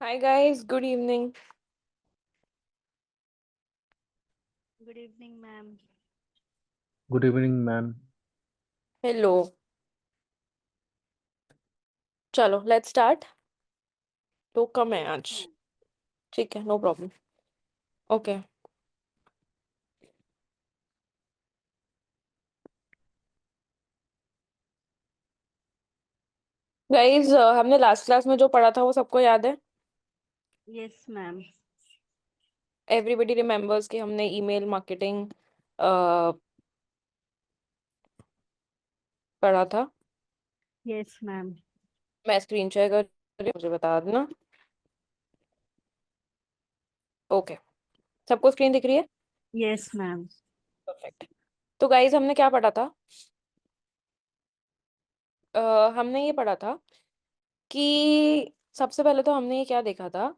Hi guys, good evening. Good evening, ma'am. Good evening, ma'am. Hello. चलो let's start. तो कम है आज. Ma'am. ठीक है, no problem. Okay. Guys, हमने लास्ट क्लास में जो पढ़ा था वो सबको याद है? Yes, ma'am. Everybody remembers कि हमने ईमेल मार्केटिंग पढ़ा था. Yes, ma'am. मैं स्क्रीन शेयर कर रही हूँ, मुझे बता देना. ओके, सबको स्क्रीन दिख रही है? Yes, ma'am. परफेक्ट. तो गाइज हमने क्या पढ़ा था? हमने ये पढ़ा था कि सबसे पहले तो हमने ये क्या देखा था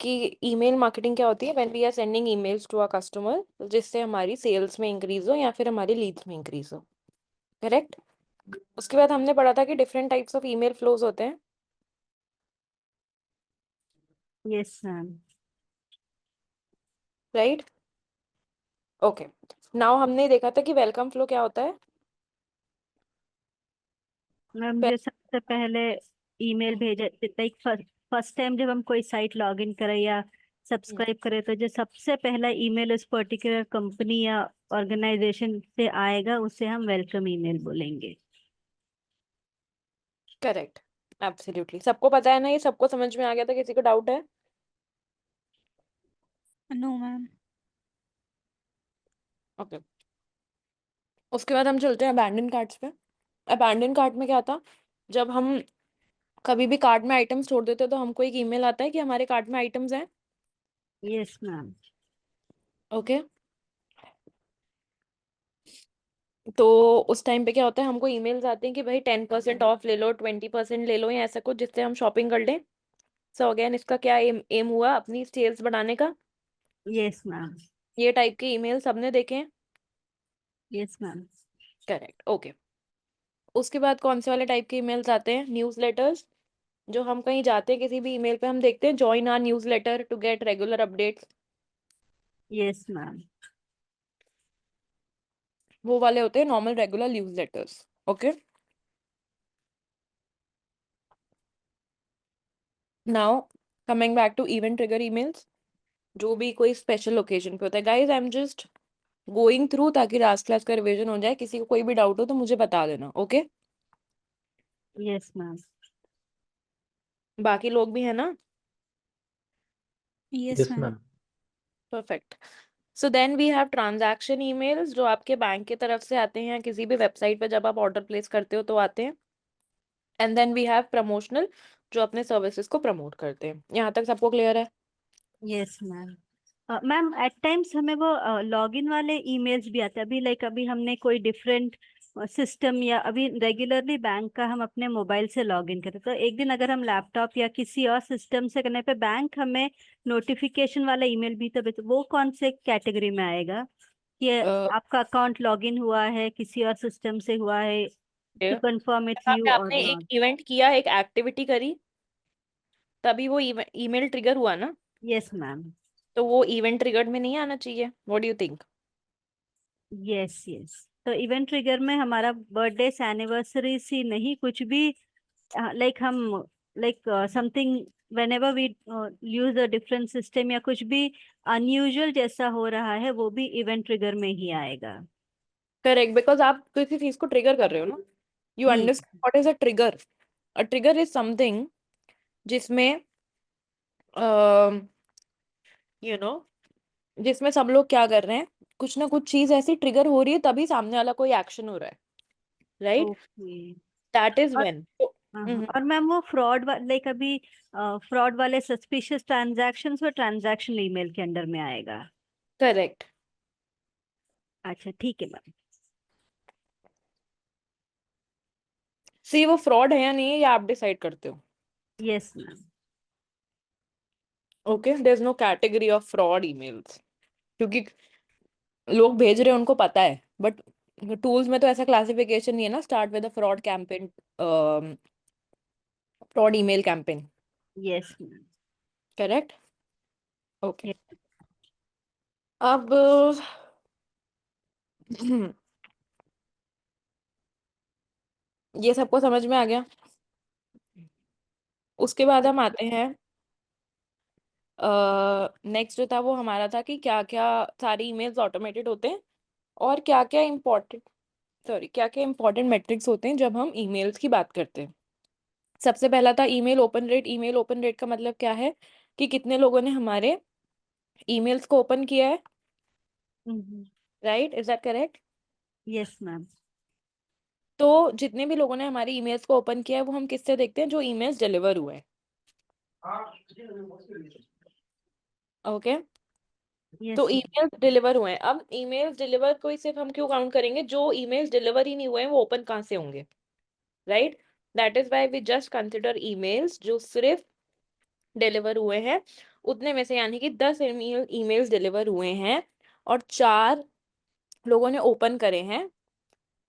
कि ईमेल मार्केटिंग क्या होती है when we are sending emails to a customer, जिससे हमारी सेल्स में इंक्रीज हो या फिर हमारी लीड्स में इंक्रीज हो. करेक्ट. उसके बाद हमने पढ़ा था कि different types of email flows होते हैं. Yes, ma'am. Right. Okay. Now हमने देखा था कि वेलकम फ्लो क्या होता है. मैम जो सबसे पहले ईमेल भेजे लाइक फर्स्ट टाइम जब हम कोई साइट लॉग इन करें या सब्सक्राइब करें तो जो सबसे पहला ईमेल उस पर्टिकुलर कंपनी या ऑर्गेनाइजेशन से आएगा उसे हम वेलकम ईमेल बोलेंगे. करेक्ट. एब्सोल्युटली. सबको पता है ना? ये सबको समझ में आ गया था? किसी को डाउट है? No ma'am. ओके. उसके बाद हम चलते हैं अबैंडन कार्ट्स पे. अबैंडन कार्ट में क्या था? जब हम कभी भी कार्ट में आइटम्स छोड़ देते हैं तो हमको एक ईमेल आता है कि हमारे कार्ट में आइटम्स हैं. Yes ma'am. ओके. तो उस टाइम पे क्या होता है, हमको ईमेल्स आते हैं कि भाई 10% ऑफ ले लो, 20% ले लो या ऐसा कुछ, जिससे हम शॉपिंग कर लें. सो अगेन इसका क्या एम हुआ? अपनी सेल्स बढ़ाने का. Yes ma'am. ये टाइप के ईमेल सबने देखे हैं. Yes ma'am. करेक्ट. ओके. उसके बाद कौन से वाले टाइप के ईमेल्स आते हैं? News letters. जो हम कहीं जाते हैं किसी भी ईमेल पे हम देखते हैं join our newsletter to get regular updates. Yes ma'am. वो वाले होते हैं normal regular newsletters. Okay. Now coming back to event trigger emails. जो भी कोई स्पेशल ओकेजन पे होता है. Guys I am just going through ताकि लास्ट क्लास का रिवीजन हो जाए. किसी को कोई भी डाउट हो तो मुझे बता देना. ओके. Yes ma'am. बाकी लोग भी है ना? Yes Yes, ma'am. ma'am. Perfect. So then we have transaction emails, जो आपके बैंक की तरफ से आते हैं, किसी भी वेबसाइट पे जब आप ऑर्डर प्लेस करते हो तो आते हैं. And then we have promotional, जो अपने सर्विसेज को प्रमोट करते हैं. यहाँ तक सबको क्लियर है? Yes ma'am. Ma'am at times हमें वो लॉगिन वाले ईमेल्स भी आते हैं. अभी लाइक अभी हमने कोई डिफरेंट सिस्टम या अभी रेगुलरली बैंक का हम अपने मोबाइल से लॉगिन करते तो एक दिन अगर हम लैपटॉप या किसी और सिस्टम से करने पे बैंक हमें नोटिफिकेशन वाला ईमेल भी तो भेजता, वो कौन से कैटेगरी में आएगा कि आपका अकाउंट लॉगिन हुआ है किसी और सिस्टम से हुआ है टू कंफर्म इट्स यहाँ यू पे और आपने एक नॉट. इवेंट किया, एक एक्टिविटी करी, तभी वो ईमेल ट्रिगर हुआ ना. Yes ma'am. तो वो इवेंट ट्रिगर्ड में नहीं आना चाहिए. What do you think? Yes yes. तो इवेंट ट्रिगर में हमारा बर्थडे एनिवर्सरी सी नहीं कुछ भी लाइक हम like something whenever we use a different system या कुछ भी अनयूजुअल जैसा हो रहा है वो भी इवेंट ट्रिगर में ही आएगा. करेक्ट. बिकॉज आप किसी चीज को ट्रिगर कर रहे हो ना. यू जी. Understand what is a trigger? A trigger is something जिसमें यू नो जिसमें सब लोग क्या कर रहे हैं, कुछ ना कुछ चीज ऐसी ट्रिगर हो रही है तभी सामने वाला कोई एक्शन हो रहा है. राइट. ओके. दैट इज और व्हेन. और मैम वो फ्रॉड लाइक अभी फ्रॉड वाले सस्पिशियस ट्रांजैक्शंस वो ट्रांजैक्शन ईमेल के अंडर में आएगा. करेक्ट. अच्छा ठीक है मैम. सी वो फ्रॉड है या नहीं है, ये आप डिसाइड करते हो. Yes ma'am. Okay. There is no category of fraud emails, क्योंकि लोग भेज रहे हैं उनको पता है. बट टूल्स में तो ऐसा क्लासिफिकेशन नहीं है ना. Start with a fraud campaign, fraud email campaign. Yes ma'am. Correct? Okay. Yes. अब ये सबको समझ में आ गया। उसके बाद हम आते हैं, नेक्स्ट जो था वो हमारा था कि क्या क्या सारे ईमेल्स ऑटोमेटेड होते हैं और क्या क्या इम्पोर्टेंट मेट्रिक्स होते हैं जब हम ईमेल्स की बात करते हैं। सबसे पहला था email open rate. Email open rate का मतलब क्या है कि कितने लोगों ने हमारे ईमेल्स को ओपन किया है। Right, is that correct? Yes, ma'am. तो जितने भी लोगों ने हमारे ईमेल्स को ओपन किया है वो हम किससे देखते हैं? जो ईमेल्स डिलीवर हुए हैं। ओके, Yes, तो ma'am. ईमेल्स डिलीवर हुए हैं। अब ईमेल्स डिलीवर को ही सिर्फ हम क्यों काउंट करेंगे? जो ईमेल्स डिलीवर ही नहीं हुए हैं वो ओपन कहाँ से होंगे? Right, that is why we just consider emails जो सिर्फ डिलीवर हुए हैं उतने में से, यानी कि 10 ईमेल्स डिलीवर हुए हैं और 4 लोगों ने ओपन करे हैं,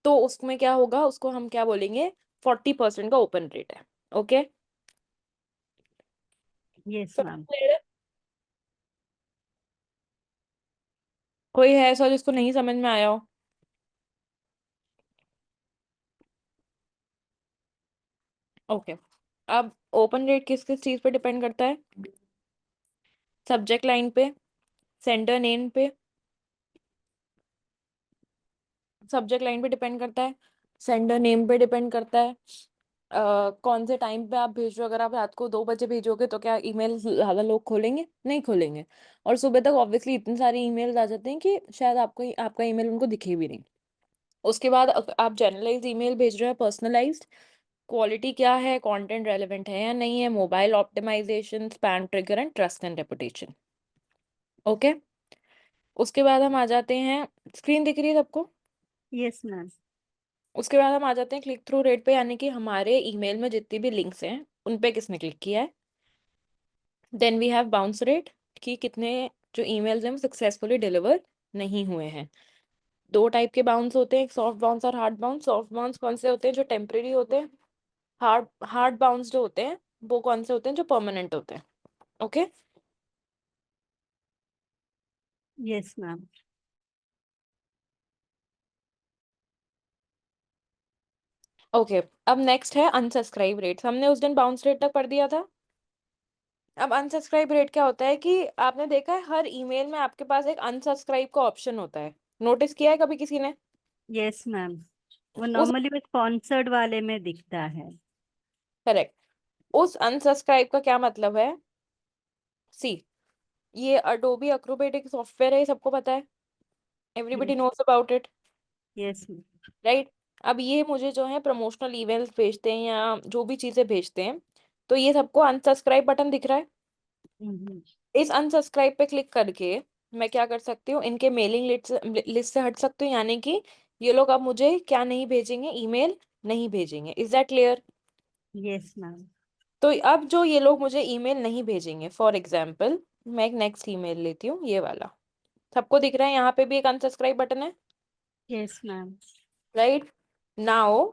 तो उसमें क्या होगा? उसको हम क्या बोलेंगे? 40% का ओपन रेट है। ओके, Yes, सब ma'am. clear है? कोई है ऐसा जिसको नहीं समझ में आया हो? ओके, अब ओपन रेट किस किस चीज पे डिपेंड करता है? सब्जेक्ट लाइन पे, सेंडर नेम पे, सब्जेक्ट लाइन पे डिपेंड करता है, सेंडर नेम पे डिपेंड करता है, कौन से टाइम पे आप भेज रहे हो। अगर आप रात को 2 बजे भेजोगे तो क्या ईमेल ज्यादा लोग खोलेंगे? नहीं खोलेंगे। और सुबह तक ऑब्वियसली इतने सारे ईमेल्स आ जाते हैं कि शायद आपको आपका ईमेल उनको दिखे भी नहीं। उसके बाद आप जनरलाइज ईमेल भेज रहे हो, पर्सनलाइज्ड, क्वालिटी क्या है, कंटेंट रेलेवेंट है या नहीं है, mobile optimization, spam trigger and trust and reputation. Okay, उसके बाद हम आ जाते हैं, स्क्रीन दिख रही है सबको? Yes, ma'am. उसके बाद हम आ जाते हैं क्लिक थ्रू रेट पे, यानी कि हमारे ईमेल में जितनी भी लिंक्स हैं उन पे किसने क्लिक किया है। Then we have bounce rate, कि कितने जो ईमेल्स हैं वो सक्सेसफुली डिलीवर नहीं हुए हैं। 2 टाइप के बाउंस होते हैं, एक सॉफ्ट बाउंस और हार्ड बाउंस। सॉफ्ट बाउंस कौन से होते हैं? जो टेम्परेरी होते हैं। हार्ड हार्ड बाउंस जो होते हैं वो कौन से होते हैं? जो परमानेंट होते हैं। Okay, Yes, ma'am. ओके। अब नेक्स्ट है अनसब्सक्राइब रेट। हमने उस दिन बाउंस रेट तक पढ़ दिया था। अब अनसब्सक्राइब रेट क्या होता है कि आपने देखा है हर ईमेल में आपके पास एक अनसब्सक्राइब का ऑप्शन होता है। नोटिस किया है कभी किसी ने? Yes, ma'am. वो उस नॉर्मली वो स्पॉन्सर्ड वाले में दिखता है. करेक्ट, उस अनसब्सक्राइब का क्या मतलब है? सी, ये अडोबी एक्रोबेट एक सॉफ्टवेयर है, ये सबको पता है, everybody Yes. Knows about it. Yes, ma'am. Right, अब ये मुझे जो है प्रमोशनल इवेंट्स भेजते हैं या जो भी चीजें भेजते हैं, तो ये सबको अनसब्सक्राइब बटन दिख रहा है। Mhm. इस अनसब्सक्राइब पे क्लिक करके मैं क्या कर सकती हूँ? इनके मेलिंग लिस्ट से हट सकती हूँ, यानी कि ये लोग अब मुझे क्या नहीं भेजेंगे? ईमेल नहीं भेजेंगे। Is that clear? Yes, ma'am. तो अब जो ये लोग मुझे ईमेल नहीं भेजेंगे, फॉर एग्जाम्पल मैं एक नेक्स्ट ईमेल लेती हूँ, ये वाला, सबको दिख रहा है यहाँ पे भी एक अनसब्सक्राइब बटन है। Yes, ma'am. Right, now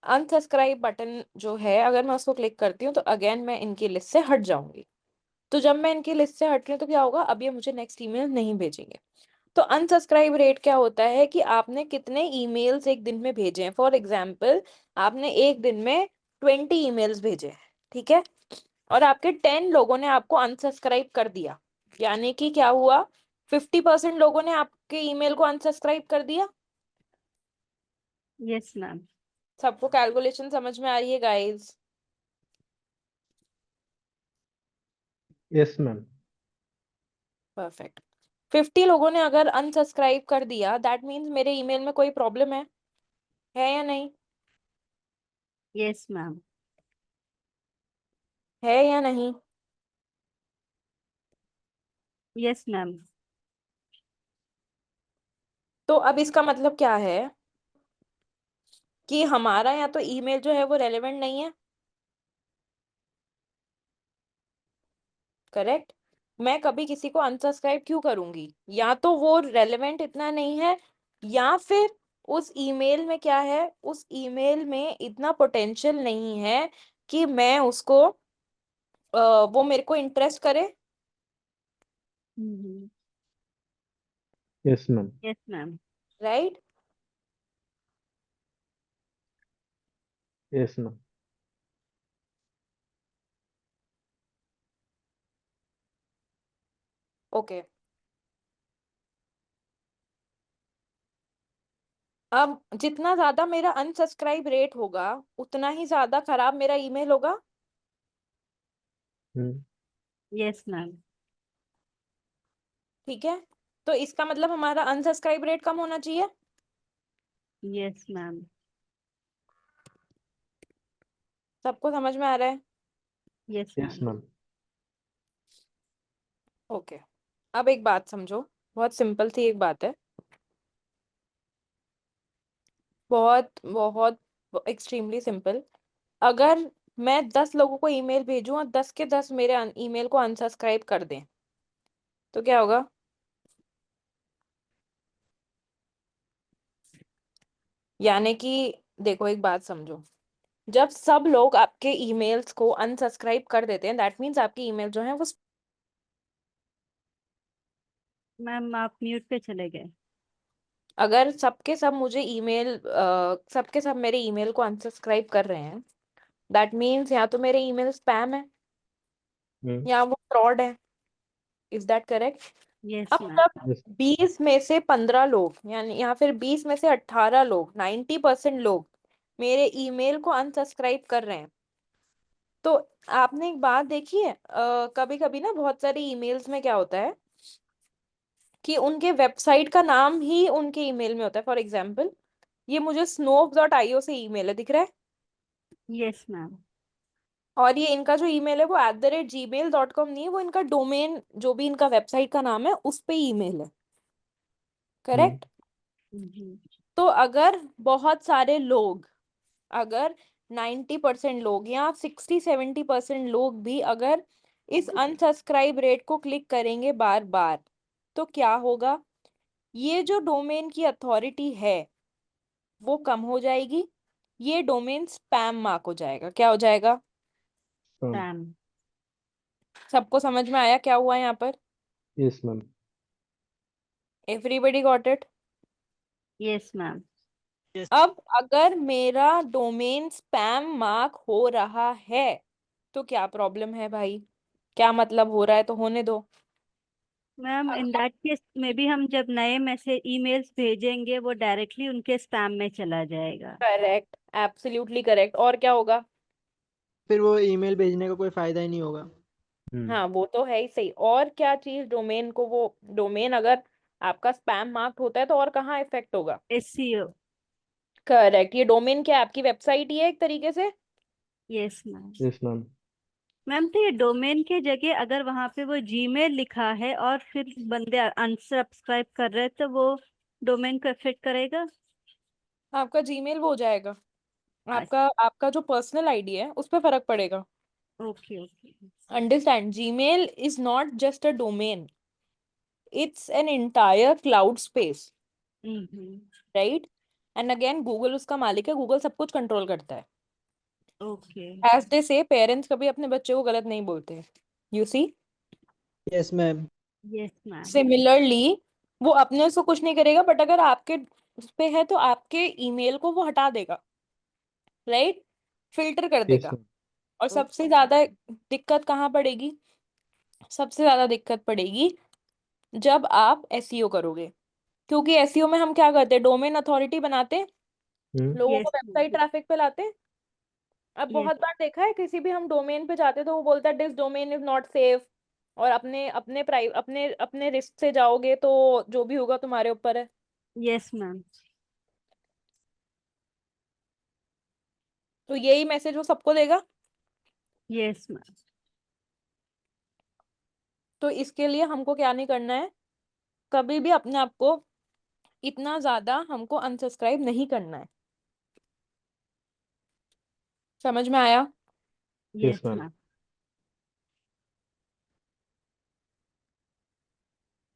unsubscribe button जो है अगर मैं उसको क्लिक करती हूँ तो अगेन मैं इनकी लिस्ट से हट जाऊंगी। तो जब मैं इनकी लिस्ट से हट रही हूँ तो क्या होगा? अब ये मुझे नेक्स्ट ईमेल नहीं भेजेंगे। तो अनसब्सक्राइब रेट क्या होता है कि आपने कितने ईमेल्स एक दिन में भेजे हैं। फॉर एग्जाम्पल आपने एक दिन में 20 ईमेल्स भेजे हैं, ठीक है, और आपके 10 लोगों ने आपको अनसब्सक्राइब कर दिया, यानी कि क्या हुआ? 50% लोगों ने आपके ईमेल को अनसब्सक्राइब कर दिया। Yes, ma'am. सबको कैलकुलेशन समझ में आ रही है गाइस? Yes, ma'am. परफेक्ट। 50 लोगों ने अगर अनसब्सक्राइब कर दिया, दैट मीन्स मेरे ईमेल में कोई प्रॉब्लम है या नहीं? Yes, ma'am. है या नहीं? Yes, ma'am. तो अब इसका मतलब क्या है कि हमारा या तो ईमेल जो है वो रेलेवेंट नहीं है। करेक्ट, मैं कभी किसी को अनसब्सक्राइब क्यों करूंगी? या तो वो रेलेवेंट इतना नहीं है, या फिर उस ईमेल में क्या है, उस ईमेल में इतना पोटेंशियल नहीं है कि मैं उसको वो मेरे को इंटरेस्ट करे। Yes, ma'am. Yes ma'am. Right? Yes, ma'am. Okay, अब जितना ज्यादा मेरा अनसब्सक्राइब रेट होगा उतना ही ज्यादा खराब मेरा ईमेल होगा। Hmm. Yes ma'am. ठीक है, तो इसका मतलब हमारा अनसब्सक्राइब रेट कम होना चाहिए। Yes ma'am. सबको समझ में आ रहा है? Yes Yes, ma'am. ma'am. Okay, अब एक बात समझो, बहुत सिंपल सी एक बात है, बहुत बहुत एक्सट्रीमली सिंपल। अगर मैं 10 लोगों को ईमेल भेजूं और 10 के 10 मेरे ईमेल को अनसब्सक्राइब कर दें तो क्या होगा? यानी कि देखो एक बात समझो, जब सब लोग आपके ईमेल्स को अनसब्सक्राइब कर देते हैं दैट मीन्स आपके ईमेल जो है वो, मैम आप म्यूट पे चले गए। अगर सबके सब मुझे ईमेल सबके सब मेरे ईमेल को अनसब्सक्राइब कर रहे हैं दैट मीन्स या तो मेरे ईमेल स्पैम है Hmm. या वो फ्रॉड है। Is that correct? यस अब मैम। जब Yes. 20 में से 15 लोग यानी या फिर 20 में से 18 लोग 90% लोग मेरे ईमेल को अनसब्सक्राइब कर रहे हैं, तो आपने एक बात देखी है, कभी कभी ना बहुत सारे ईमेल्स में क्या होता है कि उनके वेबसाइट का नाम ही उनके ईमेल में होता है। फॉर एग्जाम्पल, ये मुझे snopes.io से ईमेल है, दिख रहा है? Yes ma'am. और ये इनका जो ईमेल है वो @gmail.com नहीं है, वो इनका डोमेन जो भी इनका वेबसाइट का नाम है उस पे ईमेल है। Hmm. करेक्ट? जी। तो अगर बहुत सारे लोग, अगर 90% लोग या 60-70% लोग भी अगर इस अनसब्सक्राइब रेट को क्लिक करेंगे बार बार, तो क्या होगा? ये जो डोमेन की अथॉरिटी है वो कम हो जाएगी, ये डोमेन स्पैम मार्क हो जाएगा। क्या हो जाएगा? Spam. मैम। सबको समझ में आया क्या हुआ यहाँ पर? Yes, ma'am. Everybody got it? Yes ma'am. अब अगर मेरा डोमेन स्पैम मार्क हो रहा है तो क्या प्रॉब्लम है भाई? क्या मतलब हो रहा है तो होने दो। मैम इन दैट केस में भी हम जब नए मैसेज ईमेल्स भेजेंगे वो डायरेक्टली उनके स्पैम में चला जाएगा। Correct, absolutely correct. और क्या होगा? फिर वो ईमेल भेजने का कोई फायदा ही नहीं होगा। Hmm. हाँ वो तो है ही सही। और क्या चीज डोमेन को, वो डोमेन अगर आपका स्पैम मार्क होता है तो और कहाँ इफेक्ट होगा? एससीओ। करेक्ट, ये डोमेन क्या है? आपकी वेबसाइट ही है एक तरीके से। Yes ma'am. Yes, ma'am. Ma'am तो ये डोमेन के जगह अगर वहां पे वो जीमेल लिखा है और फिर बंदे अनसब्सक्राइब कर रहे हैं तो वो डोमेन को इफेक्ट करेगा। आपका जीमेल वो हो जाएगा, अच्छा। आपका आपका जो पर्सनल आईडी है उस पर फर्क पड़ेगा। Okay okay. Understand, Gmail is not just a domain, it's an entire cloud space, hmm. Right? And again Google उसका मालिक है, गूगल सब कुछ कंट्रोल करता है। ओके। एज दे से पेरेंट्स कभी अपने बच्चे को गलत नहीं बोलते। You see? Yes ma'am. Yes ma'am. Similarly वो अपने से कुछ नहीं करेगा बट अगर आपके उस पे है तो आपके ईमेल को वो हटा देगा, राइट? फिल्टर कर Yes, देगा। ma'am. और सबसे ओके। ज्यादा दिक्कत कहाँ पड़ेगी? सबसे ज्यादा दिक्कत पड़ेगी जब आप एसईओ करोगे, क्योंकि एसईओ में हम क्या करते हैं? डोमेन अथॉरिटी बनाते हैं, Hmm. लोगों को यस मैम। वेबसाइट ट्रैफिक पे लाते हैं। अब यस। बहुत बार देखा है किसी भी हम डोमेन पे जाते हैं तो वो बोलता है this domain is not safe, और अपने अपने अपने अपने रिस्क से जाओगे तो जो भी होगा तुम्हारे ऊपर है। Yes ma'am. तो यही मैसेज वो सबको देगा। Yes ma'am. तो इसके लिए हमको क्या नहीं करना है, कभी भी अपने आप को इतना ज्यादा हमको अनसब्सक्राइब नहीं करना है। समझ में आया? Yes, yes ma'am. मैम।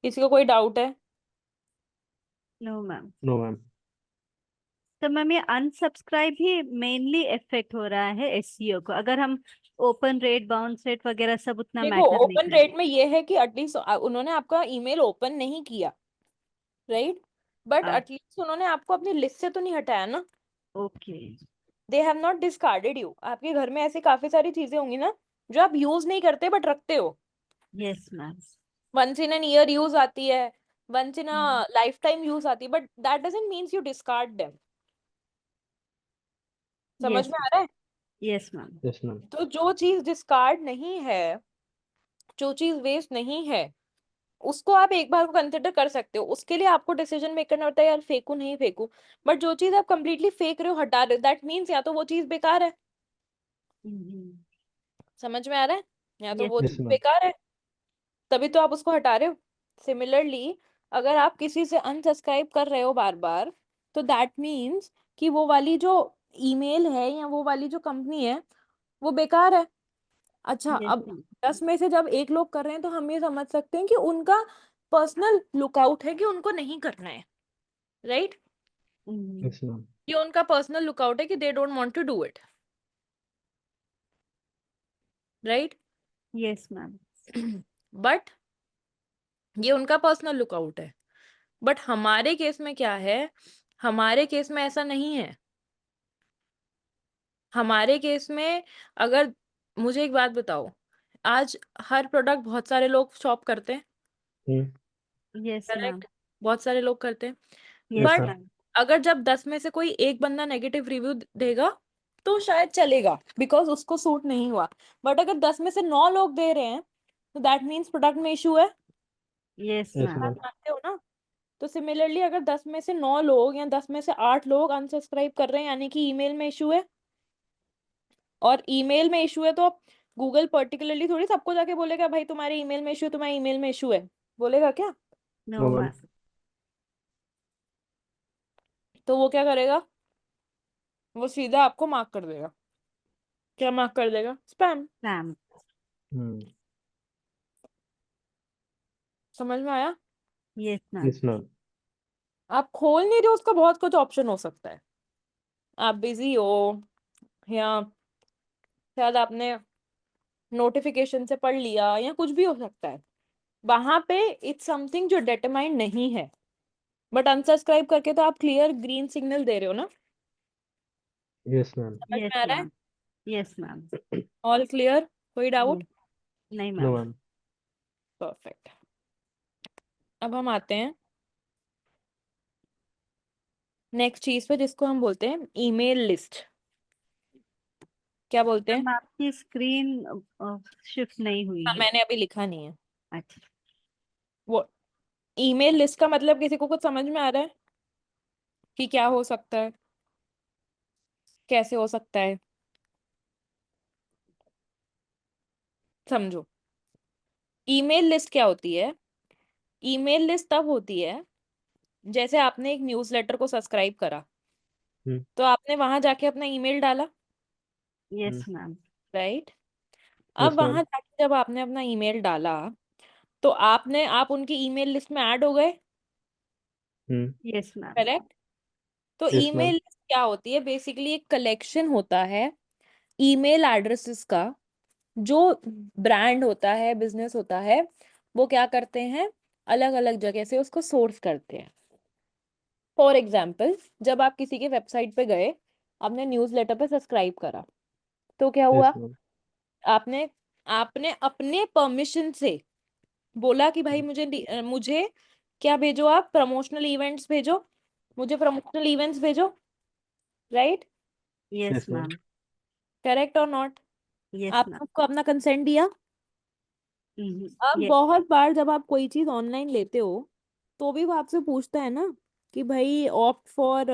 किसी को कोई डाउट है? No ma'am. No, ma'am. तो मैम ये अनसब्सक्राइब ही मेनली इफेक्ट हो रहा है एसईओ को, अगर हम ओपन रेट, बाउंस रेट वगैरह सब उतना देखो मैटर नहीं ओपन कर। रेट में ये है कि एटलीस्ट उन्होंने आपका ईमेल ओपन नहीं किया, राइट, बट एटलीस्ट उन्होंने आपको अपनी लिस्ट से तो नहीं हटाया ना। Okay. They have not discarded you. आपके घर में ऐसी काफी सारी चीजें होंगी ना जो आप यूज नहीं करते बट रखते हो, yes ma'am. Once in an year use आती है, once in a lifetime use आती है, but that doesn't means you discard them. समझ यस। में आ रहा है? Yes ma'am. Yes ma'am. तो जो चीज डिस्कार्ड नहीं है, जो चीज वेस्ट नहीं है, उसको आप एक बार को कंसिडर कर सकते हो। उसके लिए आपको डिसीजन मेक करना होता है यार फेंकू नहीं फेंकू। बट जो चीज आप कंप्लीटली फेंक रहे हो, हटा रहे हो, दैट मीन्स या तो वो चीज बेकार है। समझ में आ रहा है? या तो यस वो यस चीज मैम। बेकार है, तभी तो आप उसको हटा रहे हो। सिमिलरली अगर आप किसी से अनसब्सक्राइब कर रहे हो बार बार, तो दैट मीन्स कि वो वाली जो ईमेल है या वो वाली जो कंपनी है वो बेकार है। अच्छा, यस अब 10 में से जब एक लोग कर रहे हैं तो हम ये समझ सकते हैं कि उनका पर्सनल लुकआउट है कि उनको नहीं करना है, राइट? Yes ma'am. ये उनका पर्सनल लुकआउट है कि they don't want to do it, right? Yes ma'am. But ये उनका पर्सनल लुकआउट है। बट हमारे केस में क्या है, हमारे केस में ऐसा नहीं है। हमारे केस में अगर, मुझे एक बात बताओ, आज हर प्रोडक्ट बहुत सारे लोग शॉप करते हैं, यस मैम। करेक्ट? बहुत सारे लोग करते हैं, यस बट मैम। अगर जब 10 में से कोई एक बंदा नेगेटिव रिव्यू देगा तो शायद चलेगा बिकॉज उसको सूट नहीं हुआ। बट अगर 10 में से 9 लोग दे रहे हैं तो दैट मीन्स प्रोडक्ट में इशू है। Yes yes ma'am. बात मैम। मानते हो ना? तो सिमिलरली अगर 10 में से 9 लोग या 10 में से 8 लोग अनसब्सक्राइब कर रहे हैं यानी कि ईमेल में इशू है। और ईमेल में इशू है तो गूगल पर्टिकुलरली थोड़ी सबको जाके बोलेगा भाई तुम्हारे ईमेल में इशू है, तुम्हारे ईमेल में इशू है, बोलेगा क्या? No no ma'am. मैम। तो वो क्या करेगा? वो सीधा आपको मार्क कर देगा। क्या मार्क कर देगा? स्पैम। मैम। समझ में आया? Yes ma'am. Yes ma'am. आप खोल नहीं रहे हो, उसका बहुत कुछ ऑप्शन हो सकता है। आप बिजी हो, या शायद आपने नोटिफिकेशन से पढ़ लिया, या कुछ भी हो सकता है। वहां पे इट्स समथिंग जो डिटरमाइंड नहीं है। बट अनसब्सक्राइब करके तो आप क्लियर ग्रीन सिग्नल दे रहे हो ना। Yes ma'am. समझ यस में आ रहा है? Ma'am. Yes ma'am. All clear? कोई डाउट? नहीं नो मैम। मैम। परफेक्ट। अब हम आते हैं नेक्स्ट चीज पे जिसको हम बोलते हैं ईमेल लिस्ट। क्या बोलते हैं? मैम आपकी स्क्रीन शिफ्ट नहीं हुई हाँ, है। मैंने अभी लिखा नहीं है। अच्छा। वो ईमेल लिस्ट का मतलब किसी को कुछ समझ में आ रहा है कि क्या हो सकता है, कैसे हो सकता है? समझो, ईमेल लिस्ट क्या होती है? ईमेल लिस्ट तब होती है जैसे आपने एक न्यूज़लेटर को सब्सक्राइब करा, हम्म। तो आपने वहां जाके अपना ईमेल डाला, यस मैम। राइट? अब यस मैम। वहां जाके जब आपने अपना ईमेल डाला तो आप उनकी ईमेल लिस्ट में ऐड हो गए, यस मैम। करेक्ट? तो यस मैम। ईमेल लिस्ट क्या होती है? बेसिकली एक कलेक्शन होता है ईमेल एड्रेसेस का। जो ब्रांड होता है, बिजनेस होता है, वो क्या करते हैं, अलग अलग जगह से उसको सोर्स करते हैं। फॉर एग्जाम्पल, जब आप किसी के वेबसाइट पे गए, आपने न्यूज़लेटर पे सब्सक्राइब करा, तो क्या यस हुआ? मैम। आपने आपने अपने परमिशन से बोला कि भाई मुझे क्या भेजो, आप प्रमोशनल इवेंट्स भेजो, मुझे प्रमोशनल इवेंट्स भेजो, right? Yes yes ma'am. Ma'am. Correct और नॉट? यस आपने मैम। उसको अपना कंसेंट दिया। अब ये। बहुत बार जब आप कोई चीज ऑनलाइन लेते हो तो भी वो आपसे पूछता है ना कि भाई ऑप्ट फॉर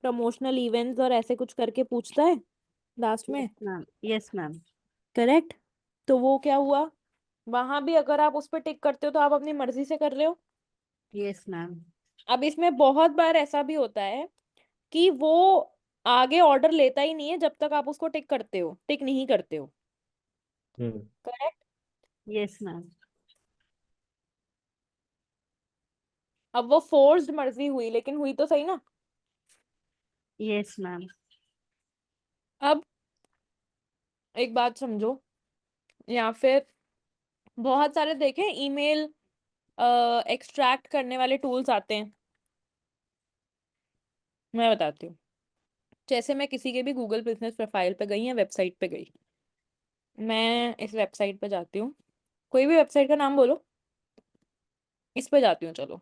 प्रमोशनल इवेंट्स और ऐसे कुछ करके पूछता है लास्ट यस में, मैम। Yes ma'am. करेक्ट? तो वो क्या हुआ? वहां भी अगर आप उस पर टिक करते हो तो आप अपनी मर्जी से कर रहे हो। Yes ma'am. अब इसमें बहुत बार ऐसा भी होता है कि वो आगे ऑर्डर लेता ही नहीं है जब तक आप उसको टिक नहीं करते हो, करेक्ट? Yes ma'am. अब वो फोर्स्ड मर्जी हुई, लेकिन हुई तो सही ना। Yes ma'am. अब एक बात समझो, या फिर बहुत सारे देखे ईमेल एक्सट्रैक्ट करने वाले टूल्स आते हैं। मैं बताती हूँ। जैसे मैं किसी के भी गूगल बिजनेस प्रोफाइल पे गई या वेबसाइट पे गई, मैं इस वेबसाइट पे जाती हूँ, कोई भी वेबसाइट का नाम बोलो, इस पे जाती हूँ चलो।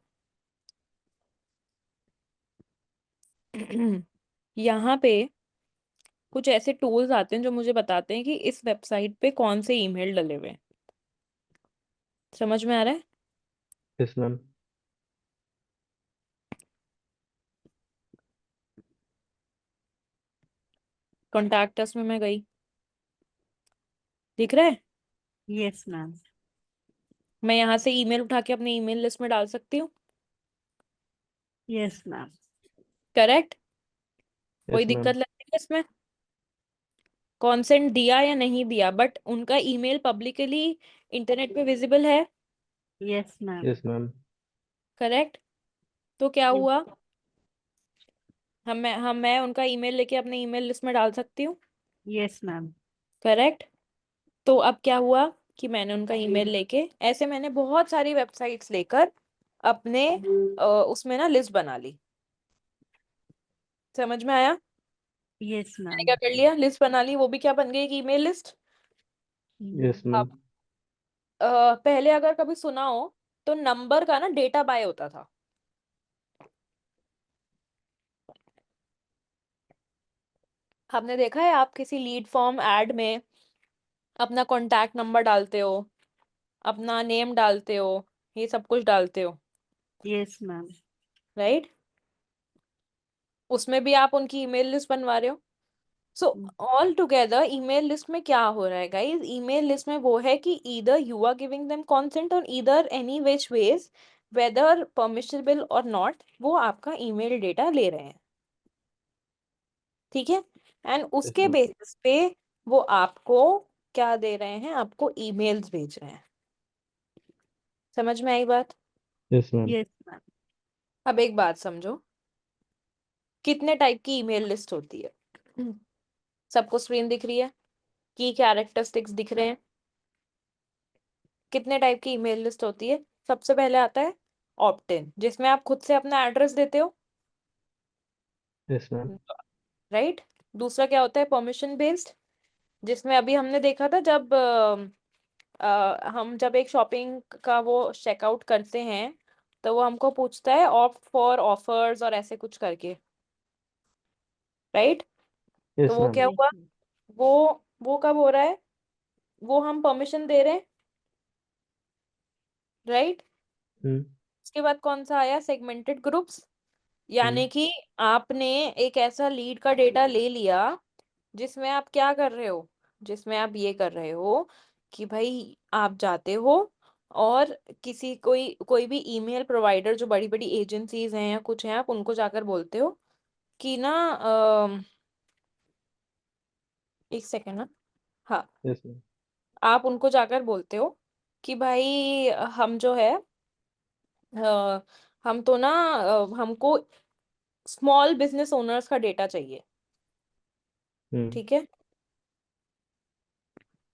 यहाँ पे कुछ ऐसे टूल्स आते हैं जो मुझे बताते हैं कि इस वेबसाइट पे कौन से ईमेल डले हुए हैं। समझ में आ रहा है? Yes ma'am. कॉन्टैक्ट अस में मैं गई, दिख रहा है? Yes ma'am. मैं यहाँ से ईमेल उठा के अपने ईमेल लिस्ट में डाल सकती हूँ। Yes ma'am. करेक्ट? कोई यस मैम। दिक्कत लगती है इसमें? कॉन्सेंट दिया या नहीं दिया, बट उनका ईमेल पब्लिकली इंटरनेट पे विजिबल है। Yes ma'am. Yes ma'am. Correct? तो क्या यस। हुआ, मैं उनका ईमेल लेके अपने ईमेल लिस्ट में डाल सकती हूँ। Yes ma'am. करेक्ट? तो अब क्या हुआ कि मैंने उनका ईमेल लेके, ऐसे मैंने बहुत सारी वेबसाइट्स लेकर अपने उसमें ना लिस्ट बना ली। समझ में आया? यस मैंने मैम। क्या कर लिया, लिस्ट बना ली, वो भी क्या बन गई, एक ईमेल लिस्ट। Yes ma'am. अब पहले अगर कभी सुना हो तो नंबर का ना डेटा बाय होता था। आपने देखा है, आप किसी लीड फॉर्म एड में अपना कॉन्टैक्ट नंबर डालते हो, अपना नेम डालते हो, ये सब कुछ डालते हो, यस मैम। राइट? उसमें भी आप उनकी ईमेल लिस्ट बनवा रहे हो। So all together email list में क्या हो रहा है गाइस, ईमेल लिस्ट में वो है कि either you are giving them consent और either any which ways, whether permissionable और नॉट, वो आपका ईमेल डेटा ले रहे हैं। ठीक है? एंड यस उसके मैम। बेसिस पे वो आपको क्या दे रहे हैं, आपको ईमेल्स भेज रहे हैं। समझ में आई बात? Yes ma'am. Yes ma'am. अब एक बात समझो, कितने टाइप की ईमेल लिस्ट होती है? सबको स्क्रीन दिख रही है? की कैरेक्टरिस्टिक्स दिख रहे हैं? कितने टाइप की ईमेल लिस्ट होती है? सबसे पहले आता है ऑप्ट इन, जिसमें आप खुद से अपना एड्रेस देते हो, यस मैम। राइट? दूसरा क्या होता है, परमिशन बेस्ड, जिसमें अभी हमने देखा था जब हम जब एक शॉपिंग का वो चेकआउट करते हैं, तो वो हमको पूछता है ऑप्ट फॉर ऑफर्स और ऐसे कुछ करके, राइट? तो यस वो मैम। क्या यस। हुआ, वो वो कब हो रहा है, वो हम परमिशन दे रहे हैं, राइट? हम्म। उसके बाद कौन सा आया, सेगमेंटेड ग्रुप्स, यानी हम्म। कि आपने एक ऐसा लीड का डेटा ले लिया जिसमें आप क्या कर रहे हो, जिसमें आप ये कर रहे हो कि भाई आप जाते हो और किसी कोई कोई भी ईमेल प्रोवाइडर जो बड़ी बड़ी एजेंसीज हैं या कुछ हैं, आप उनको जाकर बोलते हो कि ना एक सेकेंड ना, हाँ, यस मैम। आप उनको जाकर बोलते हो कि भाई हम जो है हम तो ना हमको स्मॉल बिजनेस ओनर्स का डेटा चाहिए। हम्म। ठीक है?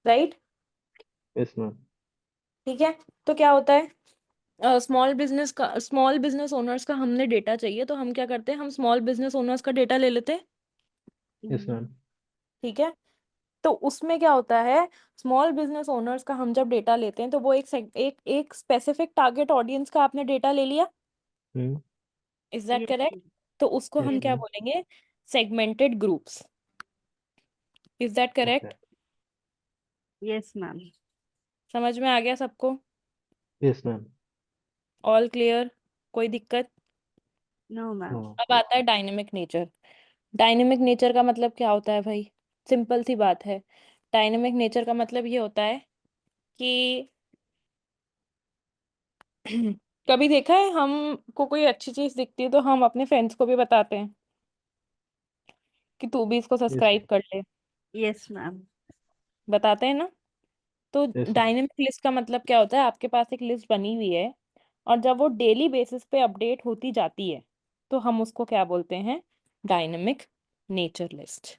राइट? Yes ma'am. ठीक है। तो क्या होता है, स्मॉल बिजनेस ओनर्स का हमने डेटा चाहिए, तो हम क्या करते हैं, हम स्मॉल बिजनेस ओनर्स का डेटा ले लेते हैं। Yes ma'am. ठीक है? तो उसमें क्या होता है, स्मॉल बिजनेस ओनर्स का हम जब डेटा लेते हैं तो वो एक स्पेसिफिक टारगेट ऑडियंस का आपने डेटा ले लिया। Hmm. Is that yes. Correct? तो उसको यस हम यस। क्या मैम। बोलेंगे, segmented groups. Is that okay. Correct? Yes ma'am. समझ में आ गया सबको? Yes ma'am. All clear? कोई दिक्कत? No ma'am. नो। अब आता है डायनेमिक नेचर। डायनेमिक नेचर का मतलब क्या होता है भाई? सिंपल सी बात है। डायनेमिक नेचर का मतलब ये होता है कि कभी देखा है, हमको कोई अच्छी चीज दिखती है तो हम अपने फ्रेंड्स को भी बताते हैं कि तू भी इसको यस सब्सक्राइब कर ले। Yes ma'am. बताते हैं ना? तो यस मैम। डायनेमिक लिस्ट का मतलब क्या होता है, आपके पास एक लिस्ट बनी हुई है और जब वो डेली बेसिस पे अपडेट होती जाती है तो हम उसको क्या बोलते हैं, डायनेमिक नेचर लिस्ट।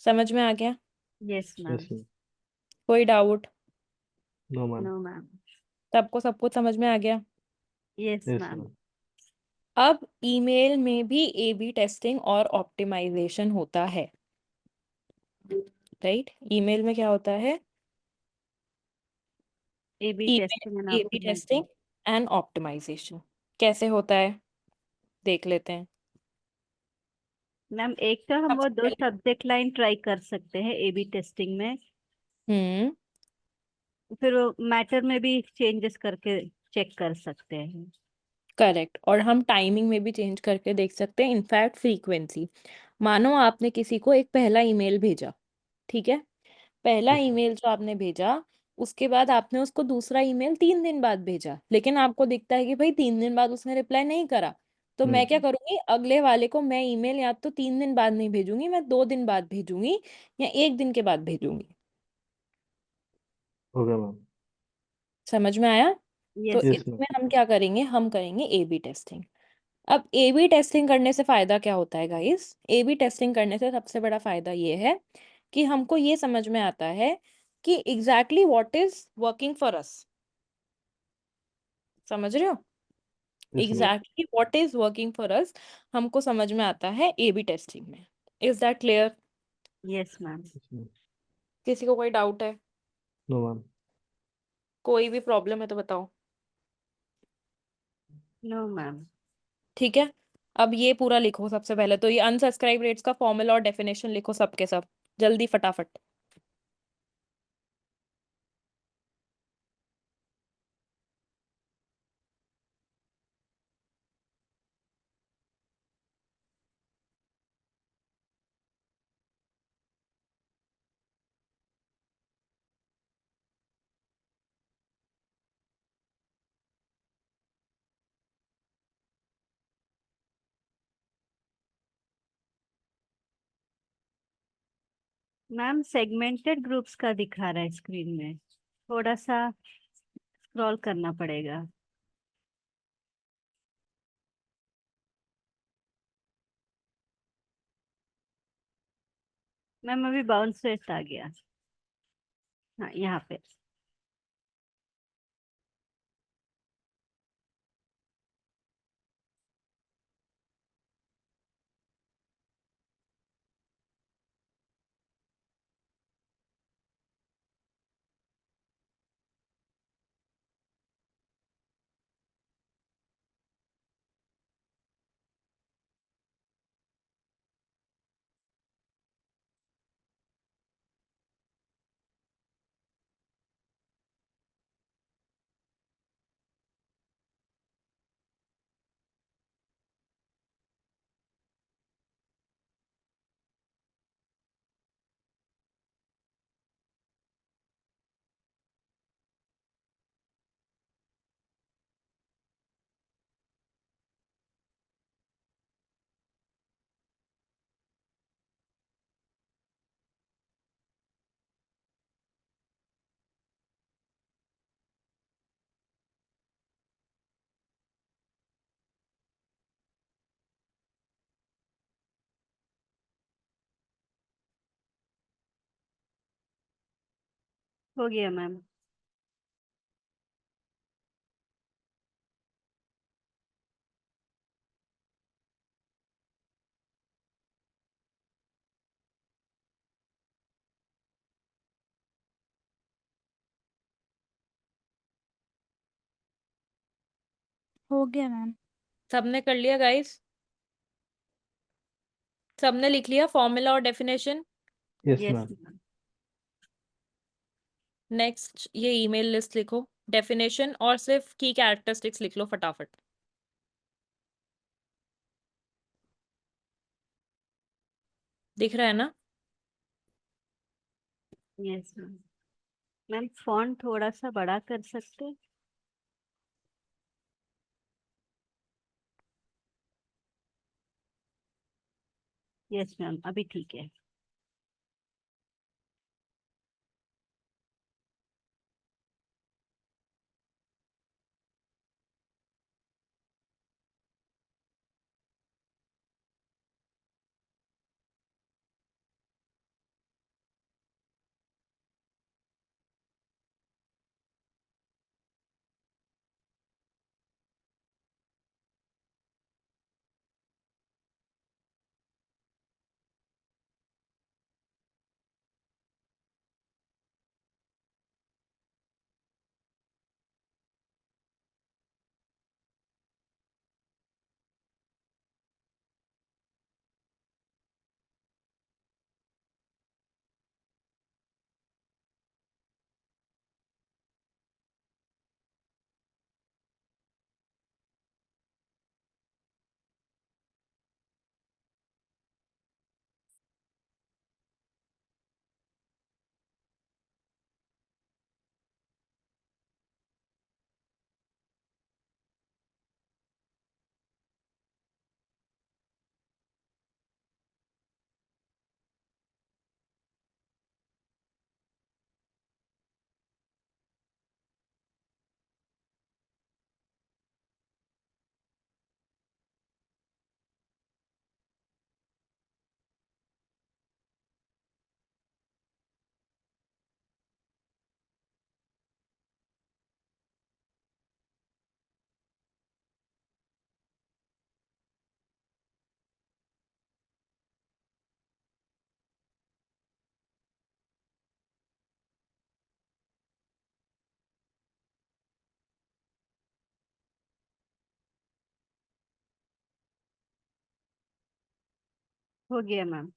समझ में आ गया? Yes ma'am. Yes ma'am. कोई doubt? No ma'am. No ma'am. सबको सब कुछ समझ में आ गया? Yes yes ma'am. मैम। अब ईमेल में भी ए बी टेस्टिंग और ऑप्टिमाइजेशन होता है, राइट? ईमेल में क्या होता है? A B email testing and A B testing optimization. And optimization कैसे होता है, देख लेते हैं। मैम एक तो हम वो सबसे दो पहले सब्जेक्ट लाइन ट्राई कर सकते हैं ए बी टेस्टिंग में, हम्म फिर वो मैटर में भी चेंजेस करके चेक कर सकते हैं। करेक्ट, और हम टाइमिंग में भी चेंज करके देख सकते हैं, इनफैक्ट फ्रीक्वेंसी। मानो आपने किसी को एक पहला ईमेल भेजा, ठीक है? पहला यस मैम। ईमेल जो आपने भेजा, उसके बाद आपने उसको दूसरा ईमेल 3 दिन बाद भेजा, लेकिन आपको दिखता है कि भाई 3 दिन बाद उसने रिप्लाई नहीं करा। तो मैं क्या करूंगी, अगले वाले को मैं ईमेल या तो 3 दिन बाद नहीं भेजूंगी, मैं 2 दिन बाद भेजूंगी या 1 दिन के बाद भेजूंगी। हो गया मैम। समझ में आया? तो यस यस मैम। इसमें हम क्या करेंगे, हम करेंगे ए बी टेस्टिंग। अब ए बी टेस्टिंग करने से फायदा क्या होता है गाइस? ए बी टेस्टिंग करने से सबसे बड़ा फायदा ये है कि हमको ये समझ में आता है कि exactly what is working for us. समझ रहे हो? Yes ma'am. Exactly what is working for us हमको समझ में आता है ए बी टेस्टिंग में। Is that clear? Yes ma'am. Yes ma'am. किसी को कोई डाउट है? No ma'am. कोई भी प्रॉब्लम है तो बताओ। No ma'am. ठीक है, अब ये पूरा लिखो। सबसे पहले तो ये अनसब्सक्राइब रेट्स का फॉर्मूला और डेफिनेशन लिखो सबके सब, जल्दी फटाफट। मैम सेगमेंटेड ग्रुप्स का दिखा रहा है स्क्रीन में, थोड़ा सा स्क्रॉल करना पड़ेगा। मैम अभी बाउंस रेट आ गया। हाँ यहाँ पे। हो गया मैम। हो गया मैम। सबने कर लिया गाइस? सबने लिख लिया फॉर्मूला और definition? Yes yes ma'am. Ma'am. Next ये ईमेल लिस्ट लिखो, डेफिनेशन और सिर्फ की कैरेक्टरिस्टिक्स लिख लो फटाफट। दिख रहा है ना? Yes ma'am. मैम फॉन्ट थोड़ा सा बड़ा कर सकते? यस मैम अभी ठीक है। हो गया मैम।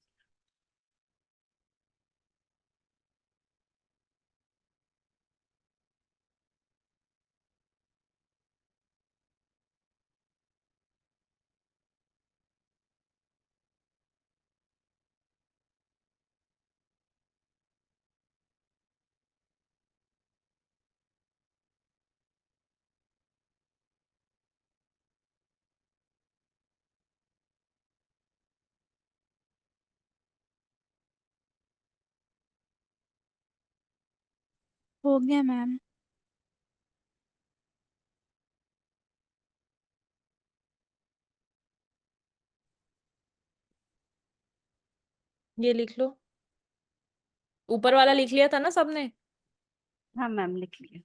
हो गया मैम। ये लिख लो, ऊपर वाला लिख लिया था ना सबने? हाँ मैम, लिख लिया।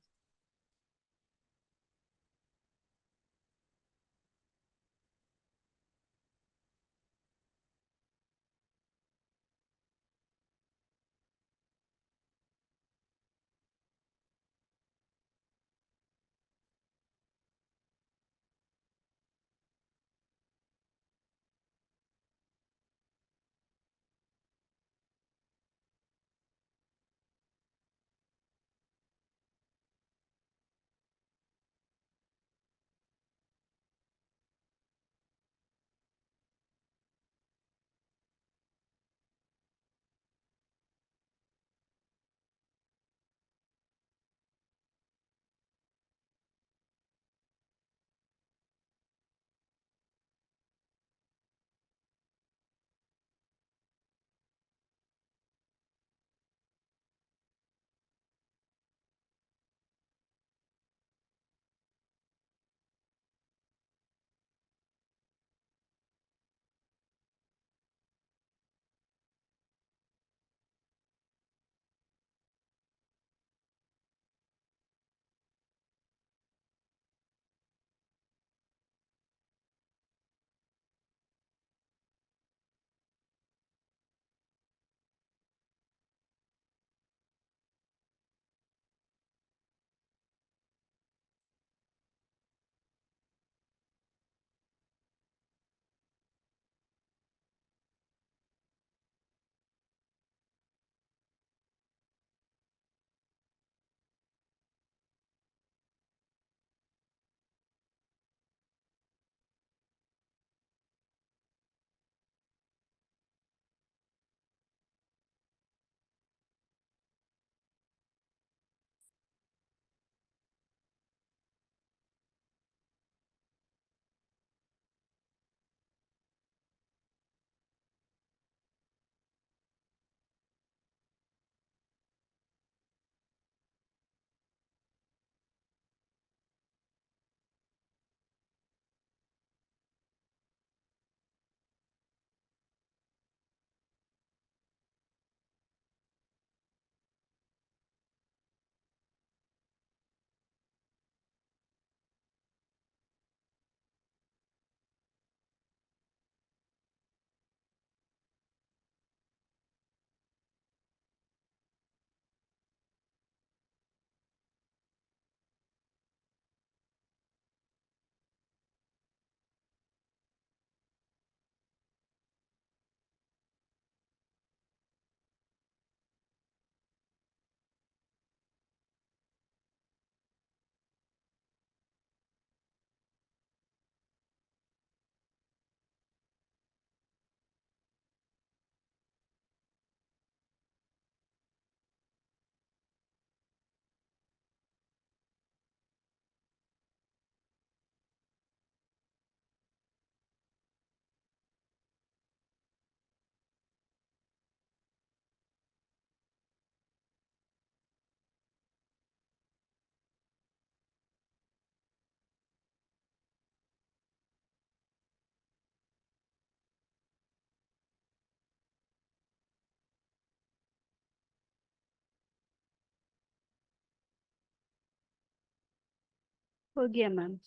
हो गया मैम।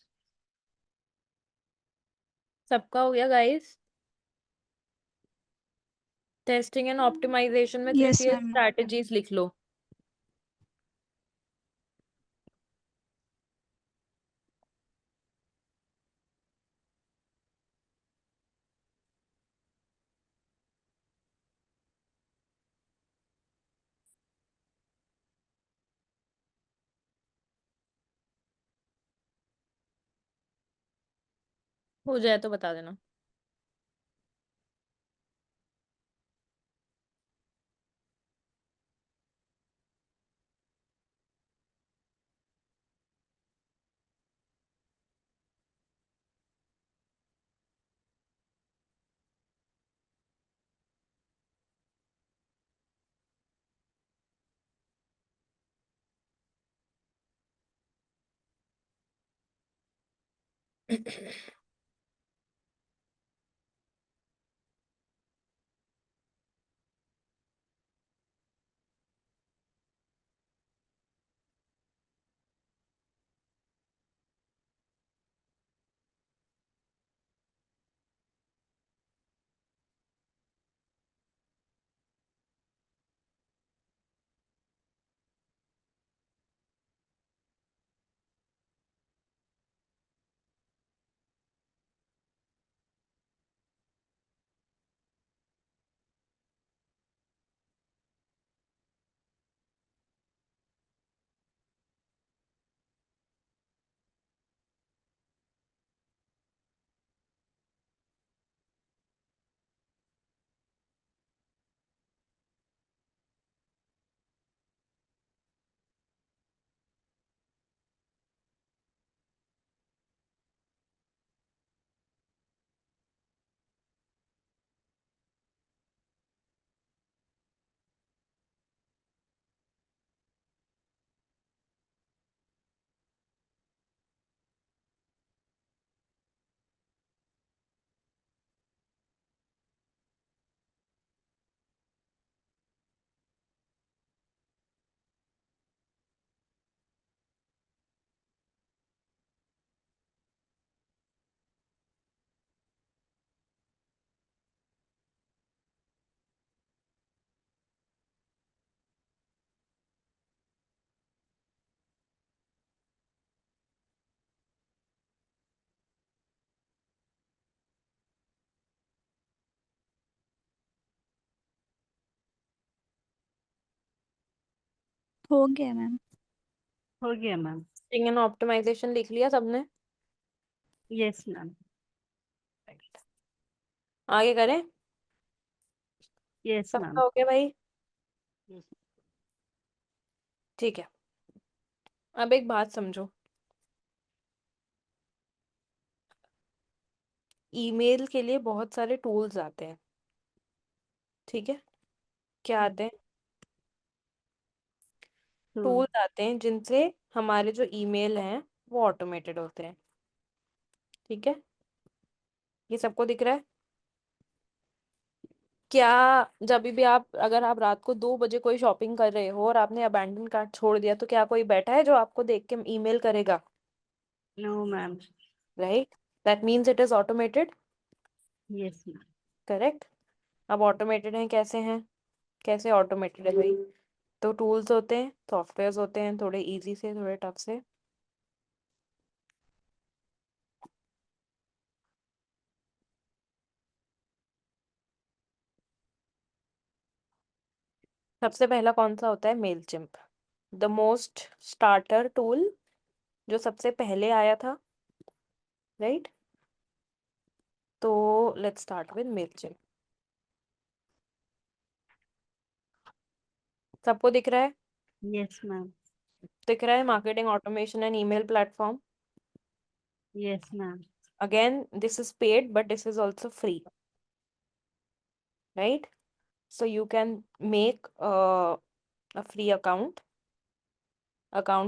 सबका हो गया गाइस? टेस्टिंग एंड ऑप्टिमाइजेशन में 3 यस CS मैम। स्ट्रैटेजीज लिख लो। हो जाए तो बता देना। हो गया मैम। हो गया मैम। स्ट्रिंग एंड ऑप्टिमाइजेशन लिख लिया सबने? Yes ma'am. आगे करें? यस सबका मैम। हो गया भाई? Yes. ठीक है। अब एक बात समझो, ईमेल के लिए बहुत सारे टूल्स आते हैं, ठीक है? क्या आते हैं? तो टूल्स आते हैं जिनसे हमारे जो ईमेल हैं वो ऑटोमेटेड होते हैं, ठीक है? ये सबको दिख रहा है? क्या जब भी आप, अगर आप रात को 2 बजे कोई शॉपिंग कर रहे हो और आपने अबैंडन कार्ट छोड़ दिया, तो क्या कोई बैठा है जो आपको देख के ईमेल करेगा? No ma'am. Right, that means it is automated. Yes ma'am. Correct. अब ऑटोमेटेड है, कैसे हैं? कैसे ऑटोमेटेड है भाई? तो टूल्स होते हैं, सॉफ्टवेयर्स होते हैं, थोड़े इजी से थोड़े टफ से। सबसे पहला कौन सा होता है? Mailchimp, the most starter tool, जो सबसे पहले आया था, राइट? तो let's start with Mailchimp. सबको दिख रहा है? Yes ma'am. दिख रहा है, marketing automation and email platform. Yes ma'am. Again, this is paid, but this is also free, right? So you can make a free account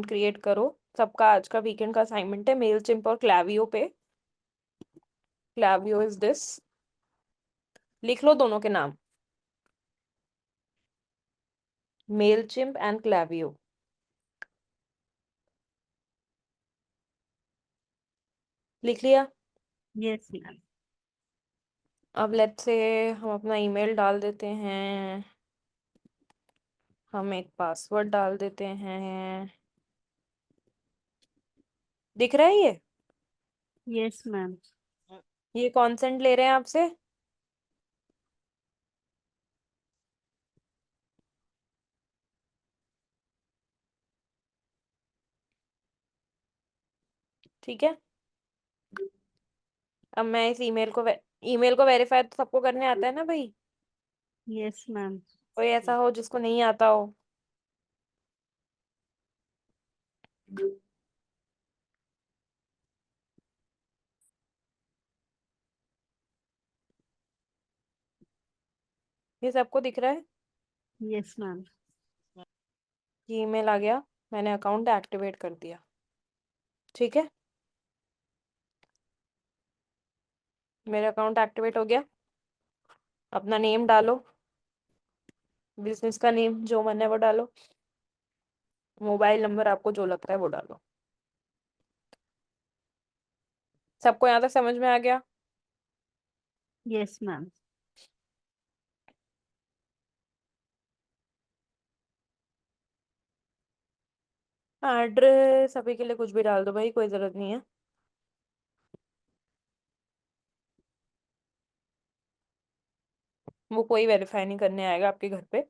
create करो। सबका आज का वीकेंड का असाइनमेंट है मेल चिम्प और क्लावियो पे। क्लावियो इज दिस, लिख लो दोनों के नाम, मेल चिम्प एंड क्लावियो। लिख लिया? Yes ma'am. अब लेट्स से हम अपना ईमेल डाल देते हैं, हम एक पासवर्ड डाल देते हैं। दिख रहा है ये? Yes ma'am. ये कॉन्सेंट ले रहे हैं आपसे? ठीक है। अब मैं इस ईमेल को वेरीफाई तो सबको करने आता है ना भाई। Yes ma'am. कोई ऐसा हो जिसको नहीं आता हो। ये सबको दिख रहा है यस मैम। कि ईमेल आ गया, मैंने अकाउंट एक्टिवेट कर दिया। ठीक है, मेरा अकाउंट एक्टिवेट हो गया। अपना नेम डालो, बिजनेस का नेम जो मन है वो डालो, मोबाइल नंबर आपको जो लगता है वो डालो। सबको यहाँ तक समझ में आ गया? Yes ma'am. एड्रेस अभी के लिए कुछ भी डाल दो भाई, कोई जरूरत नहीं है। वो कोई वेरीफाई नहीं करने आएगा आपके घर पे।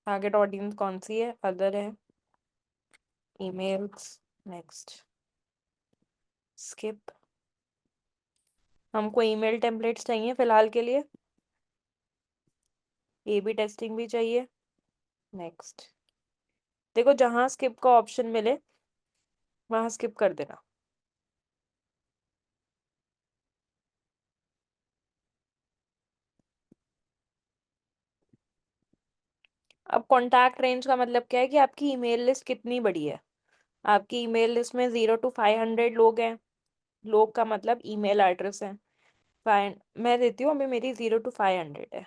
टारगेट ऑडियंस कौन सी है? अदर है, ईमेल्स, नेक्स्ट, स्किप। हमको ईमेल टेम्पलेट्स चाहिए फिलहाल के लिए, ए बी टेस्टिंग भी चाहिए, नेक्स्ट। देखो जहां स्किप का ऑप्शन मिले वहां स्किप कर देना। अब कॉन्टैक्ट रेंज का मतलब क्या है कि आपकी ईमेल लिस्ट कितनी बड़ी है। आपकी ईमेल लिस्ट में 0 to 500 लोग हैं। लोग का मतलब ईमेल एड्रेस है। फाइन, मैं देती हूँ, अभी मेरी 0 to 500 है।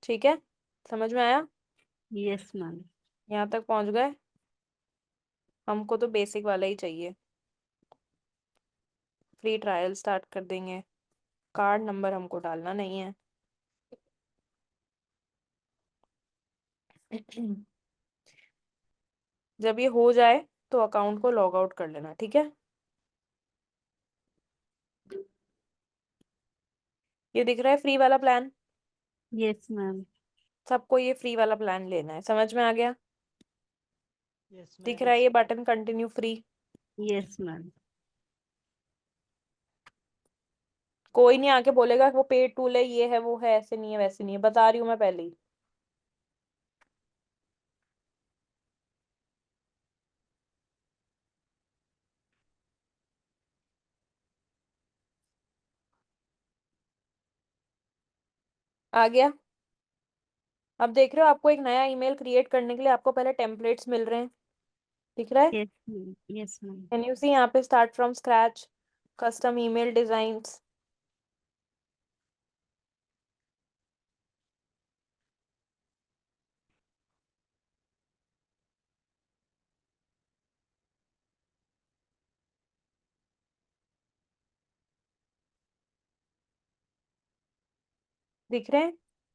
ठीक है, समझ में आया? Yes ma'am. यहाँ तक पहुंच गए? हमको तो बेसिक वाला ही चाहिए। फ्री ट्रायल स्टार्ट कर देंगे। कार्ड नंबर हमको डालना नहीं है। जब ये हो जाए तो अकाउंट को लॉग आउट कर लेना, ठीक है? ये दिख रहा है फ्री वाला प्लान? Yes ma'am. सबको ये फ्री वाला प्लान लेना है, समझ में आ गया? यस दिख मैम। रहा है ये button continue free? Yes ma'am. कोई नहीं आके बोलेगा कि वो पेड टूल है, ये है वो है, ऐसे नहीं है वैसे नहीं है, बता रही हूँ मैं पहले ही। आ गया? अब देख रहे हो आपको एक नया ईमेल क्रिएट करने के लिए आपको पहले टेम्पलेट्स मिल रहे हैं, दिख रहा है? Yes ma'am. Yes ma'am. Can you see यहाँ पे start from scratch, custom email designs. दिख रहे हैं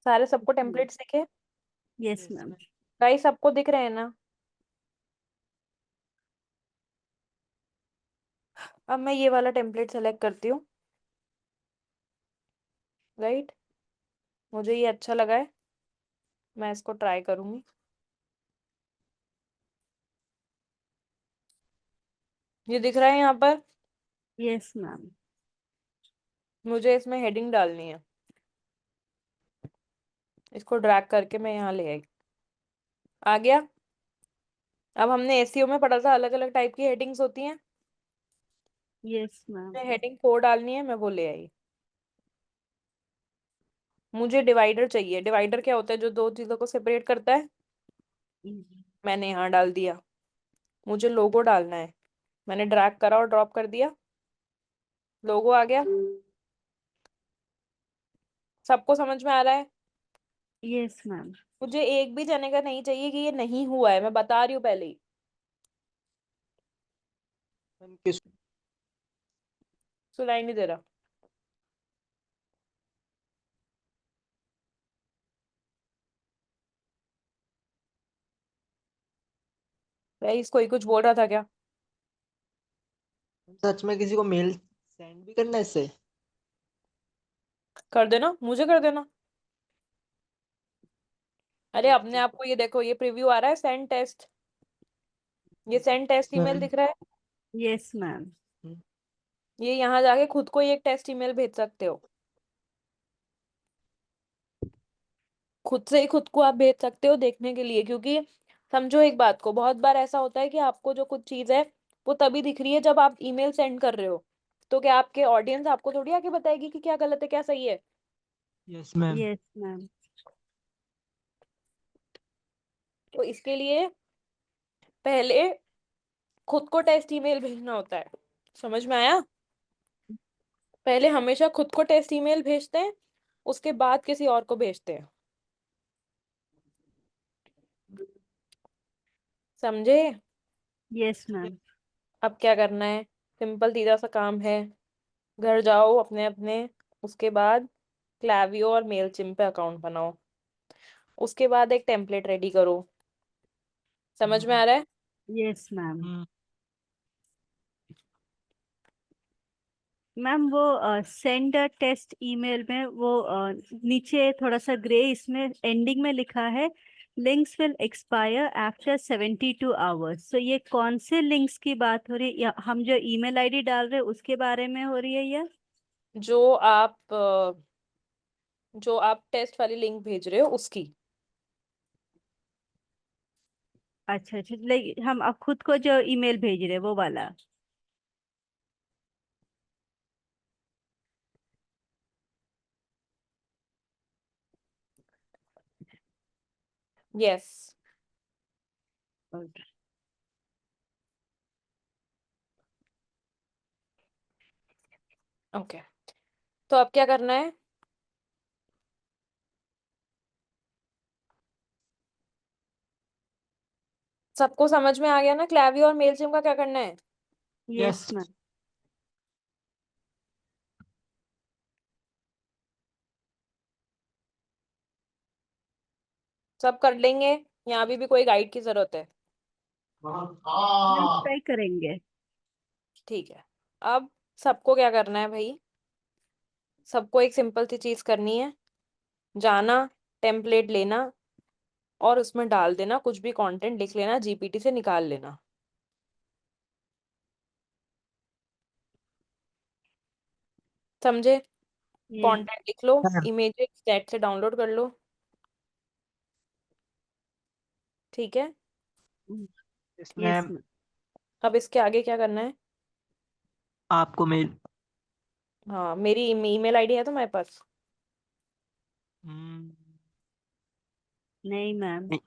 सारे? सबको टेम्पलेट्स दिखे? Yes yes ma'am. Ma'am. Guys सबको दिख रहे हैं ना? अब मैं ये वाला टेम्पलेट सेलेक्ट करती हूँ, राइट? मुझे ये अच्छा लगा है, मैं इसको ट्राई करूंगी। ये दिख रहा है यहाँ पर? Yes ma'am. मुझे इसमें हेडिंग डालनी है, इसको ड्रैग करके मैं यहाँ ले आई। आ गया? अब हमने एसईओ में पढ़ा था अलग अलग टाइप की हेडिंग्स होती हैं। Yes ma'am. हेडिंग 4 डालनी है, मैं वो ले आई। मुझे डिवाइडर चाहिए। डिवाइडर क्या होता है? जो दो चीजों को सेपरेट करता है। मैंने यहाँ डाल दिया। मुझे लोगो डालना है, मैंने ड्रैग करा और ड्रॉप कर दिया, लोगो आ गया। सबको समझ में आ रहा है? Yes ma'am. मुझे एक भी जने का नहीं चाहिए कि ये नहीं हुआ है, मैं बता रही हूँ पहले ही। मैम किस सुनाई नहीं दे रहा? गाइस कोई कुछ बोल रहा था क्या? सच में किसी को मेल सेंड भी करना है इससे? कर देना, मुझे कर देना। अरे एक अपने चेक। आप को ये देखो, ये प्रीव्यू आ रहा है, सेंड टेस्ट। ये सेंड टेस्ट ईमेल मैम दिख रहा है? Yes ma'am. ये यहाँ जाके खुद को ही एक टेस्ट ईमेल भेज सकते हो, खुद से ही खुद को आप भेज सकते हो देखने के लिए। क्योंकि समझो एक बात को, बहुत बार ऐसा होता है कि आपको जो कुछ चीज है वो तभी दिख रही है जब आप ईमेल सेंड कर रहे हो, तो क्या आपके ऑडियंस आपको थोड़ी आके बताएगी कि क्या गलत है क्या सही है। Yes ma'am. Yes ma'am. तो इसके लिए पहले खुद को टेस्ट ईमेल भेजना होता है, समझ में आया? पहले हमेशा खुद को टेस्ट ईमेल भेजते हैं, उसके बाद किसी और को भेजते हैं, समझे? Yes ma'am. अब क्या करना है, सिंपल सीधा सा काम है, घर जाओ अपने अपने, उसके बाद क्लावियो और मेलचिम्प पे अकाउंट बनाओ, उसके बाद एक टेम्पलेट रेडी करो। समझ में आ रहा है? Yes ma'am. हम्म, मैम वो सेंड अ टेस्ट ईमेल में वो नीचे थोड़ा सा ग्रे, इसमें एंडिंग में लिखा है links will expire after 72 hours. तो ये कौन से लिंक्स की बात हो रही है, या हम जो ईमेल आईडी डाल रहे हैं उसके बारे में हो रही है या? जो आप टेस्ट वाली लिंक भेज रहे हो उसकी। अच्छा अच्छा, लाइक हम अब खुद को जो ईमेल भेज रहे हैं वो वाला। यस। Okay. ओके, तो अब क्या करना है, सबको समझ में आ गया ना क्लावियो और मेलचिम्प का क्या करना है? Yes yes ma'am. सब कर लेंगे, यहाँ भी कोई गाइड की जरूरत है? मैम ट्राई करेंगे। ठीक है। अब सबको क्या करना है भाई, सबको एक सिंपल सी चीज करनी है, जाना, टेम्पलेट लेना और उसमें डाल देना, कुछ भी कंटेंट लिख लेना, जीपीटी से निकाल लेना, समझे? ये कंटेंट लिख लो, मैम। इमेजेस चैट से डाउनलोड कर लो, ठीक है? Yes yes ma'am. मैम। अब इसके आगे क्या करना है, आपको मेल। हाँ मेरी ईमेल आईडी है तुम्हारे पास? हम्म, नहीं मैम। नहीं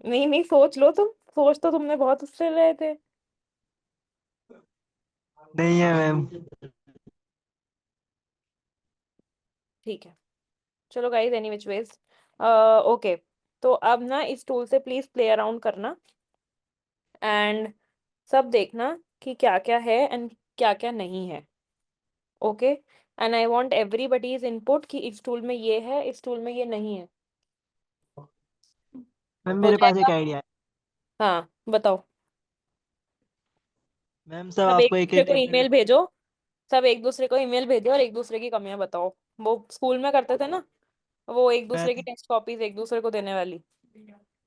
नहीं नहीं, सोच लो तुम, सोच तो तुमने बहुत उससे रहे थे। नहीं है मैम। ठीक है, चलो guys, any which veg, okay. तो अब ना इस टूल से प्लीज प्ले अराउंड करना एंड सब देखना कि क्या क्या है एंड क्या क्या नहीं है, okay? And I want everybody's input कि इस टूल में ये है, इस टूल में ये नहीं है। मैम हो मेरे पास जाएगा? एक आइडिया है। हाँ बताओ। मैम सब सब एक आपको एक दूसरे एक को टेम्पलेट। ईमेल भेजो, सब एक दूसरे को ईमेल भेजो और एक दूसरे की कमियां बताओ। वो स्कूल में करते थे ना, वो एक मैं दूसरे की तो टेस्ट कॉपीज एक दूसरे को देने वाली।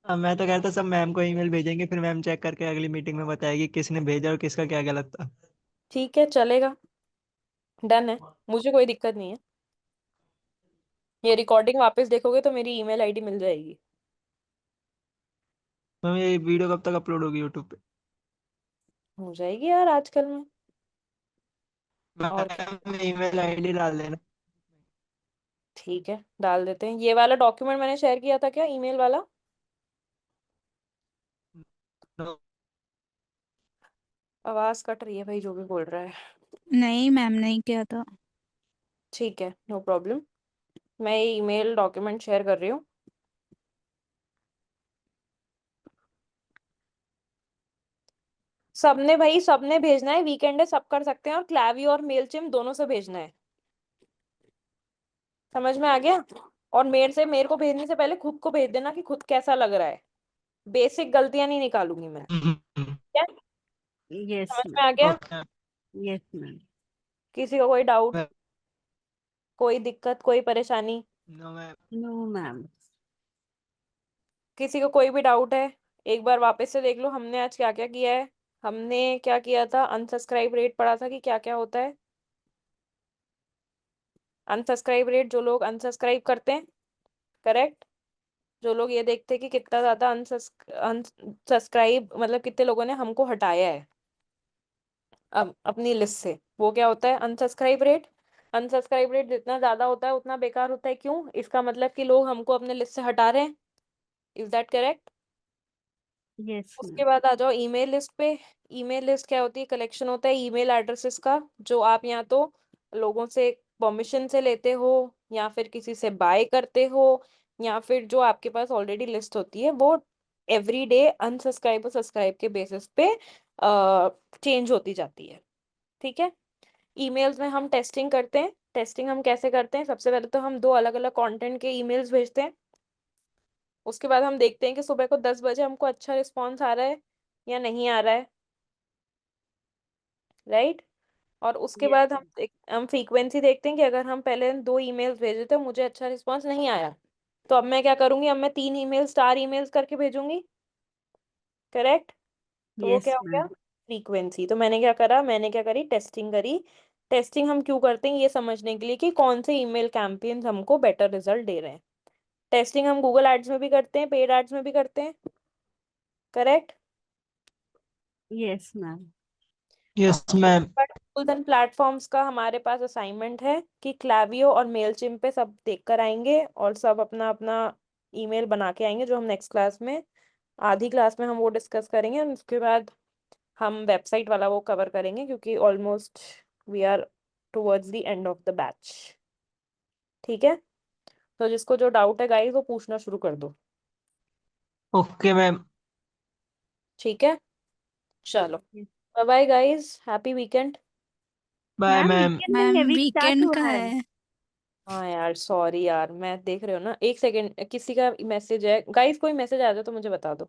मैं तो कहता सब मैम को ईमेल भेजेंगे, फिर मैम चेक करके अगली मीटिंग में बताएगी किसने भेजा और किसका क्या गलत था। ठीक है, चलेगा, डन है, मुझे कोई दिक्कत नहीं है। ये रिकॉर्डिंग वापस देखोगे तो मेरी ईमेल आईडी मिल जाएगी। मैम ये वीडियो कब तक अपलोड होगी यूट्यूब पे? हो जाएगी यार आजकल में, और क्या। मैम ईमेल आईडी डाल देना। ठीक है, डाल देते हैं। ये वाला डॉक्यूमेंट मैंने शेयर किया था क्या, ईमेल वाला? नो। आवाज कट रही है भाई जो भी बोल रहा है। नहीं मैम, नहीं किया था। ठीक है, नो प्रॉब्लम, मैं ये ईमेल डॉक्यूमेंट शेयर कर रही हूँ। सबने भाई, सबने भेजना है, वीकेंड है, सब कर सकते हैं, और क्लावी और मेलचिम दोनों से भेजना है, समझ में आ गया? और मेरे को भेजने से पहले खुद को भेज देना कि खुद कैसा लग रहा है, बेसिक गलतियां नहीं निकालूंगी मैं, ठीक है? यस समझ में मैम। आ गया? Okay yes ma'am. किसी को कोई डाउट, मैम। कोई दिक्कत, कोई परेशानी? No ma'am. No ma'am. किसी को कोई भी डाउट है, एक बार वापस से देख लो हमने आज क्या क्या किया है। हमने क्या किया था, अनसब्सक्राइब रेट पढ़ा था कि क्या क्या होता है। अनसब्सक्राइब रेट, जो लोग अनसब्सक्राइब करते हैं, करेक्ट। जो लोग ये देखते हैं कि कितना ज्यादा अनसब्सक्राइब मतलब कितने लोगों ने हमको हटाया है अब अपनी लिस्ट से, वो क्या होता है, अनसब्सक्राइब रेट। अनसब्सक्राइब रेट जितना ज्यादा होता है उतना बेकार होता है, क्यों? इसका मतलब कि लोग हमको अपने लिस्ट से हटा रहे हैं। Is that correct? Yes ma'am. उसके बाद आ जाओ ईमेल लिस्ट पे। ईमेल लिस्ट क्या होती है, कलेक्शन होता है ईमेल एड्रेसेस का, जो आप या तो लोगों से परमिशन से लेते हो, या फिर किसी से बाय करते हो, या फिर जो आपके पास ऑलरेडी लिस्ट होती है वो एवरी डे अनसब्सक्राइब और सब्सक्राइब के बेसिस पे चेंज होती जाती है। ठीक है। ईमेल्स में हम टेस्टिंग करते हैं। टेस्टिंग हम कैसे करते हैं, सबसे पहले तो हम दो अलग अलग कंटेंट के ईमेल्स भेजते हैं। उसके बाद हम देखते हैं कि सुबह को 10 बजे हमको अच्छा रिस्पॉन्स आ रहा है या नहीं आ रहा है, राइट। और उसके यस बाद हम फ्रीक्वेंसी देखते हैं कि अगर हम पहले दो ईमेल्स भेजे थे मुझे अच्छा रिस्पॉन्स नहीं आया, तो अब मैं क्या करूंगी, अब मैं 3 ईमेल स्टार ईमेल्स करके भेजूंगी, करेक्ट। तो वो यस क्या हो गया, मैम। फ्रीक्वेंसी। तो मैंने क्या करा, मैंने क्या करी, टेस्टिंग करी। टेस्टिंग हम क्यों करते हैं, ये समझने के लिए कि कौन से ईमेल कैंपेन्स हमको बेटर रिजल्ट दे रहे हैं। टेस्टिंग हम गूगल एड्स में भी करते हैं, पेड एड्स में भी करते हैं, correct. Yes ma'am. Yes ma'am. Tools and platforms का हमारे पास असाइनमेंट है कि क्लावियो और मेलचिम्प पे सब देख कर आएंगे और सब अपना अपना ईमेल बना के आएंगे, जो हम नेक्स्ट क्लास में, आधी क्लास में हम वो डिस्कस करेंगे। और उसके बाद हम वेबसाइट वाला वो कवर करेंगे, क्योंकि almost we are towards the end of the batch. ठीक है। तो जिसको जो डाउट है गाइस वो पूछना शुरू कर दो। Okay ma'am. ठीक है, चलो, bye bye guys, happy weekend. Bye ma'am ma'am. Weekend नहीं है, मैम वीक स्टार्ट वीकेंड का हुआ है। है। हाँ यार सॉरी यार, मैं देख रहे हो ना, एक सेकेंड, किसी का मैसेज है गाइस, कोई मैसेज आ जाए तो मुझे बता दो।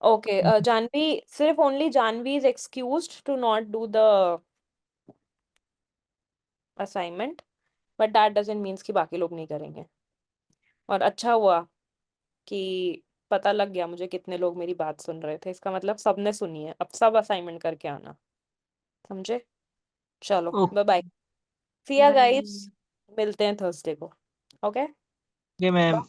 ओके, जानवी, सिर्फ only Janvi is excused to not do the assignment, but that doesn't means कि बाकी लोग नहीं करेंगे। और अच्छा हुआ कि पता लग गया मुझे कितने लोग मेरी बात सुन रहे थे, इसका मतलब सबने सुनी है, अब सब असाइनमेंट करके आना, समझे। चलो बाय बाय, सी या बाय। गाइस, मिलते हैं थर्सडे को। ओके। Okay ma'am.